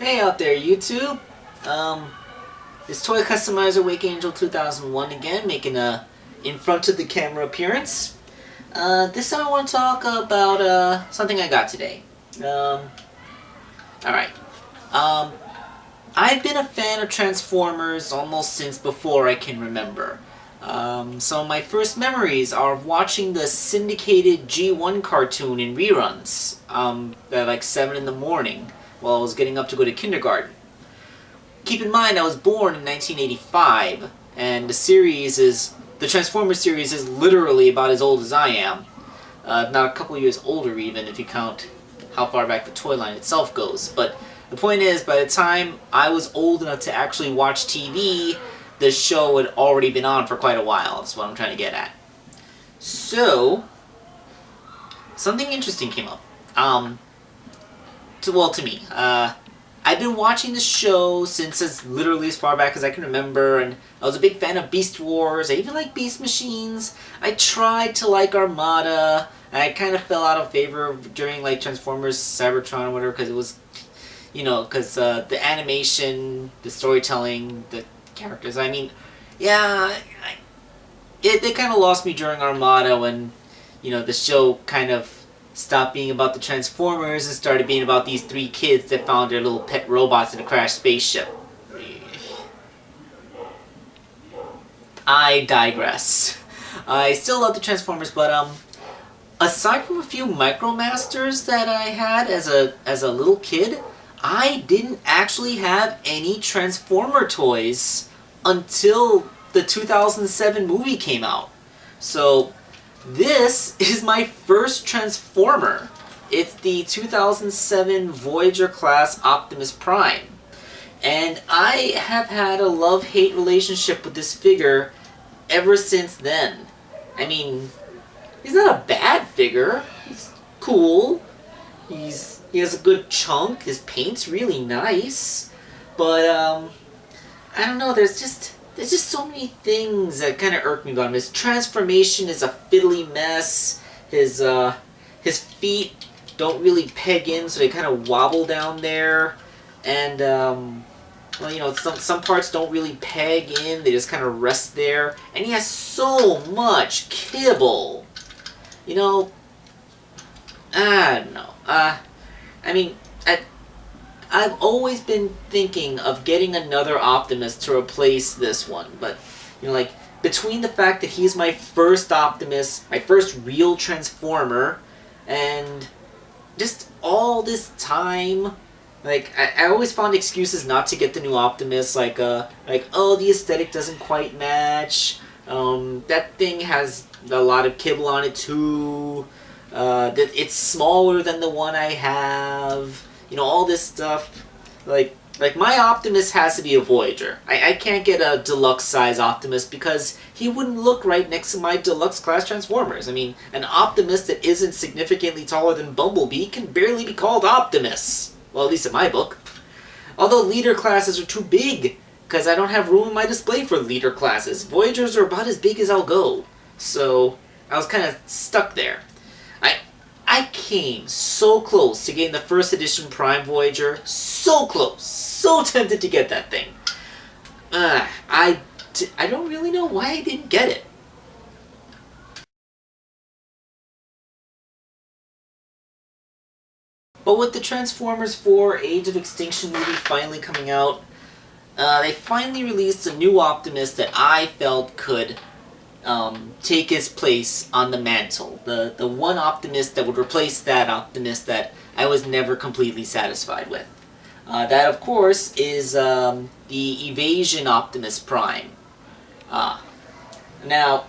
Hey out there, YouTube. It's Toy Customizer Wakeange2K1 again, making a in front of the camera appearance. This time I want to talk about something I got today. Alright. I've been a fan of Transformers almost since before I can remember. So my first memories are of watching the syndicated G1 cartoon in reruns at like 7 in the morning while I was getting up to go to kindergarten. Keep in mind I was born in 1985, and the Transformers series is literally about as old as I am. Not a couple years older even if you count how far back the toy line itself goes. But the point is, by the time I was old enough to actually watch TV, the show had already been on for quite a while. That's what I'm trying to get at. So, something interesting came up. To me. I've been watching the show since as literally as far back as I can remember, and I was a big fan of Beast Wars. I even like Beast Machines. I tried to like Armada. I kind of fell out of favor during like Transformers Cybertron or whatever, because it was, because the animation, the storytelling, the characters. I mean, yeah, they kind of lost me during Armada when, the show kind of stopped being about the Transformers and started being about these three kids that found their little pet robots in a crashed spaceship. I digress. I still love the Transformers, but aside from a few Micromasters that I had as a little kid, I didn't actually have any Transformer toys until the 2007 movie came out. So this is my first Transformer. It's the 2007 Voyager class Optimus Prime. And I have had a love-hate relationship with this figure ever since then. I mean, he's not a bad figure. He's cool. He has a good chunk. His paint's really nice. But, I don't know, there's just so many things that kind of irk me about him. His transformation is a fiddly mess. His feet don't really peg in, so they kind of wobble down there. And, some parts don't really peg in. They just kind of rest there. And he has so much kibble. I don't know. I've always been thinking of getting another Optimus to replace this one, but, between the fact that he's my first Optimus, my first real Transformer, and just all this time, I always found excuses not to get the new Optimus, oh, the aesthetic doesn't quite match, that thing has a lot of kibble on it too, that it's smaller than the one I have, all this stuff. Like my Optimus has to be a Voyager. I can't get a deluxe size Optimus because he wouldn't look right next to my deluxe class Transformers. I mean, an Optimus that isn't significantly taller than Bumblebee can barely be called Optimus. Well, at least in my book. Although leader classes are too big, because I don't have room in my display for leader classes. Voyagers are about as big as I'll go. So, I was kind of stuck there. I came so close to getting the first edition Prime Voyager. So close. So tempted to get that thing. I don't really know why I didn't get it. But with the Transformers 4 Age of Extinction movie finally coming out, they finally released a new Optimus that I felt could take his place on the mantle. The one Optimus that would replace that Optimus that I was never completely satisfied with. That, of course, is the Evasion Optimus Prime. Now,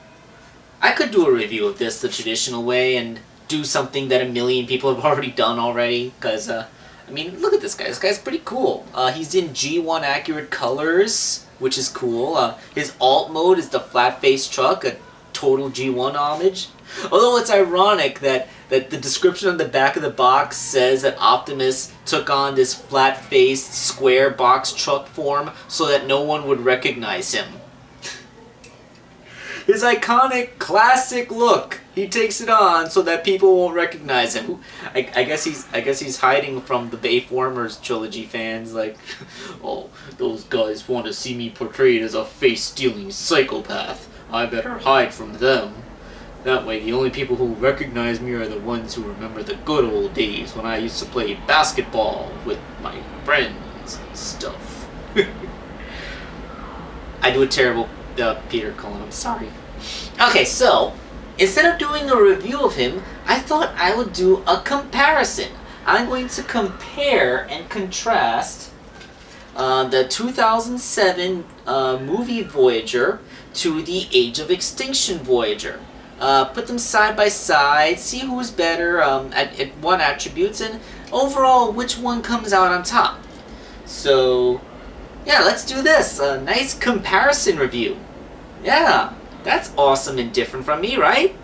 I could do a review of this the traditional way and do something that a million people have already done already, because, look at this guy. This guy's pretty cool. He's in G1 accurate colors, which is cool. His alt mode is the flat-faced truck, a total G1 homage. Although it's ironic that the description on the back of the box says that Optimus took on this flat-faced, square box truck form so that no one would recognize him. His iconic, classic look He takes it on so that people won't recognize him. I guess he's hiding from the Bayformers trilogy fans. Like, oh, those guys want to see me portrayed as a face-stealing psychopath. I better hide from them. That way, the only people who recognize me are the ones who remember the good old days when I used to play basketball with my friends and stuff. I do a terrible Peter Cullen. I'm sorry. Okay, so instead of doing a review of him, I thought I would do a comparison. I'm going to compare and contrast the 2007 movie Voyager to the Age of Extinction Voyager. Put them side by side, see who's better at what attributes, and overall which one comes out on top. So, yeah, let's do this. A nice comparison review. Yeah, that's awesome and different from me, right?